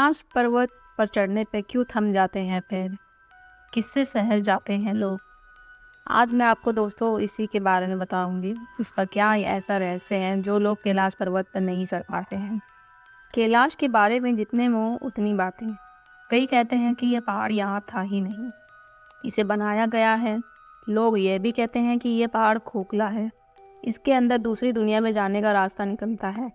कैलाश पर्वत पर चढ़ने पे क्यों थम जाते हैं पैर, किससे शहर जाते हैं लोग। आज मैं आपको दोस्तों इसी के बारे में बताऊंगी। इसका क्या ऐसा रहस्य है जो लोग कैलाश पर्वत पर नहीं चढ़ पाते हैं। कैलाश के बारे में जितने मुँह उतनी बातें। कई कहते हैं कि यह पहाड़ यहाँ था ही नहीं, इसे बनाया गया है। लोग ये भी कहते हैं कि यह पहाड़ खोखला है, इसके अंदर दूसरी दुनिया में जाने का रास्ता निकलता है।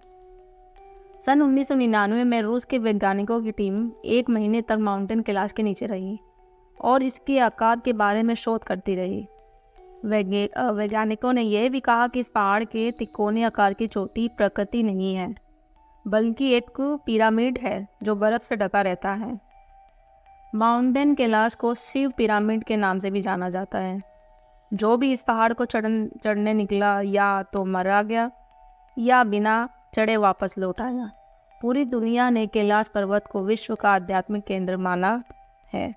सन 1999 में रूस के वैज्ञानिकों की टीम 1 महीने तक माउंटेन कैलाश के नीचे रही और इसके आकार के बारे में शोध करती रही। वैज्ञानिकों ने यह भी कहा कि इस पहाड़ के तिकोने आकार की चोटी प्रकृति नहीं है, बल्कि एक पिरामिड है जो बर्फ से ढका रहता है। माउंटेन कैलाश को शिव पिरामिड के नाम से भी जाना जाता है। जो भी इस पहाड़ को चढ़ने निकला या तो मारा गया या बिना चढ़े वापस लौट आया। पूरी दुनिया ने कैलाश पर्वत को विश्व का आध्यात्मिक केंद्र माना है।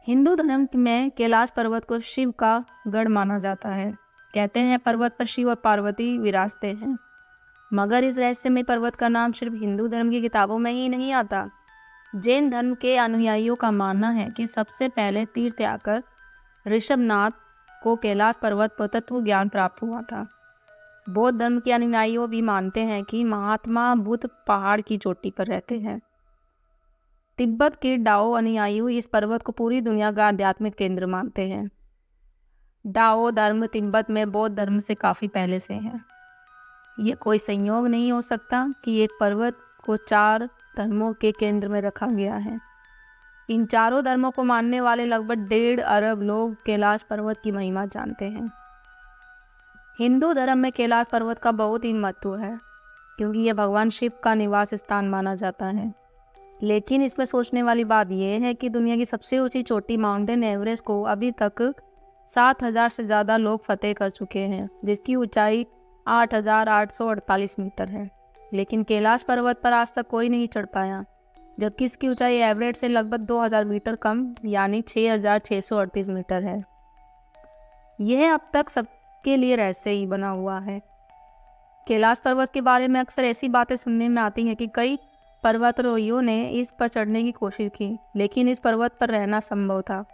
हिंदू धर्म में कैलाश पर्वत को शिव का गढ़ माना जाता है। कहते हैं पर्वत पर शिव और पार्वती विराजते हैं। मगर इस रहस्यमय पर्वत का नाम सिर्फ हिंदू धर्म की किताबों में ही नहीं आता। जैन धर्म के अनुयायियों का मानना है कि सबसे पहले तीर्थयात्री ऋषभनाथ को कैलाश पर्वत पर तत्व ज्ञान प्राप्त हुआ था। बौद्ध धर्म के अनुयायी भी मानते हैं कि महात्मा बुद्ध पहाड़ की चोटी पर रहते हैं। तिब्बत के डाओ अनुयायी इस पर्वत को पूरी दुनिया का आध्यात्मिक केंद्र मानते हैं। डाओ धर्म तिब्बत में बौद्ध धर्म से काफ़ी पहले से है। ये कोई संयोग नहीं हो सकता कि एक पर्वत को 4 धर्मों के केंद्र में रखा गया है। इन चारों धर्मों को मानने वाले लगभग 1.5 अरब लोग कैलाश पर्वत की महिमा जानते हैं। हिंदू धर्म में कैलाश पर्वत का बहुत ही महत्व है, क्योंकि यह भगवान शिव का निवास स्थान माना जाता है। लेकिन इसमें सोचने वाली बात यह है कि दुनिया की सबसे ऊंची चोटी माउंटेन एवरेस्ट को अभी तक 7,000 से ज़्यादा लोग फतेह कर चुके हैं, जिसकी ऊंचाई 8,848 मीटर है। लेकिन कैलाश पर्वत पर आज तक कोई नहीं चढ़ पाया, जबकि इसकी ऊंचाई एवरेस्ट से लगभग 2,000 मीटर कम यानी 6,638 मीटर है। यह अब तक सबके लिए रहस्य ही बना हुआ है। कैलाश पर्वत के बारे में अक्सर ऐसी बातें सुनने में आती हैं कि कई पर्वतारोहियों ने इस पर चढ़ने की कोशिश की, लेकिन इस पर्वत पर रहना संभव था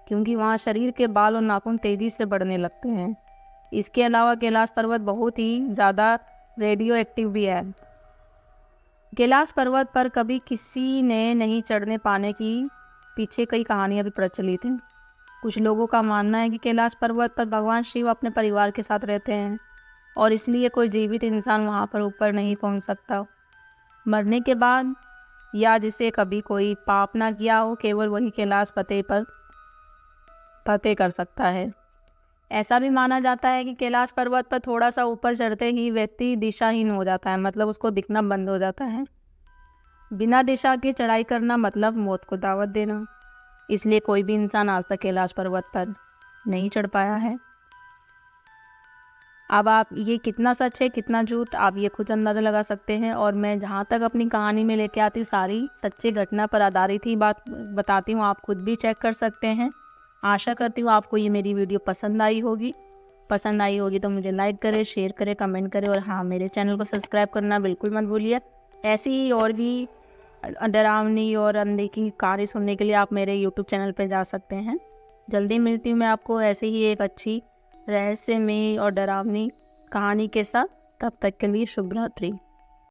क्योंकि वहाँ शरीर के बाल और नाखून तेज़ी से बढ़ने लगते हैं। इसके अलावा कैलाश पर्वत बहुत ही ज़्यादा रेडियो एक्टिव भी है। कैलाश पर्वत पर कभी किसी ने नहीं चढ़ने पाने की पीछे कई कहानियाँ भी प्रचलित हैं। कुछ लोगों का मानना है कि कैलाश पर्वत पर भगवान शिव अपने परिवार के साथ रहते हैं और इसलिए कोई जीवित इंसान वहाँ पर ऊपर नहीं पहुँच सकता। मरने के बाद या जिसे कभी कोई पाप ना किया हो, केवल वही कैलाश फतेह कर सकता है। ऐसा भी माना जाता है कि कैलाश पर्वत पर थोड़ा सा ऊपर चढ़ते ही व्यक्ति दिशाहीन हो जाता है, मतलब उसको दिखना बंद हो जाता है। बिना दिशा की चढ़ाई करना मतलब मौत को दावत देना। इसलिए कोई भी इंसान आज तक कैलाश पर्वत पर नहीं चढ़ पाया है। अब आप ये कितना सच है कितना झूठ आप ये खुद अंदाज़ा लगा सकते हैं। और मैं जहाँ तक अपनी कहानी में लेके आती हूँ सारी सच्ची घटना पर आधारित ही बात बताती हूँ, आप खुद भी चेक कर सकते हैं। आशा करती हूँ आपको ये मेरी वीडियो पसंद आई होगी तो मुझे लाइक करें, शेयर करें, कमेंट करें और हाँ, मेरे चैनल को सब्सक्राइब करना बिल्कुल मत भूलिए। ऐसी ही और भी डरावनी और अनदेखी कहानी सुनने के लिए आप मेरे यूट्यूब चैनल पर जा सकते हैं। जल्दी मिलती हूँ मैं आपको ऐसे ही एक अच्छी रहस्यमयी और डरावनी कहानी के साथ। तब तक के लिए शुभ रात्रि।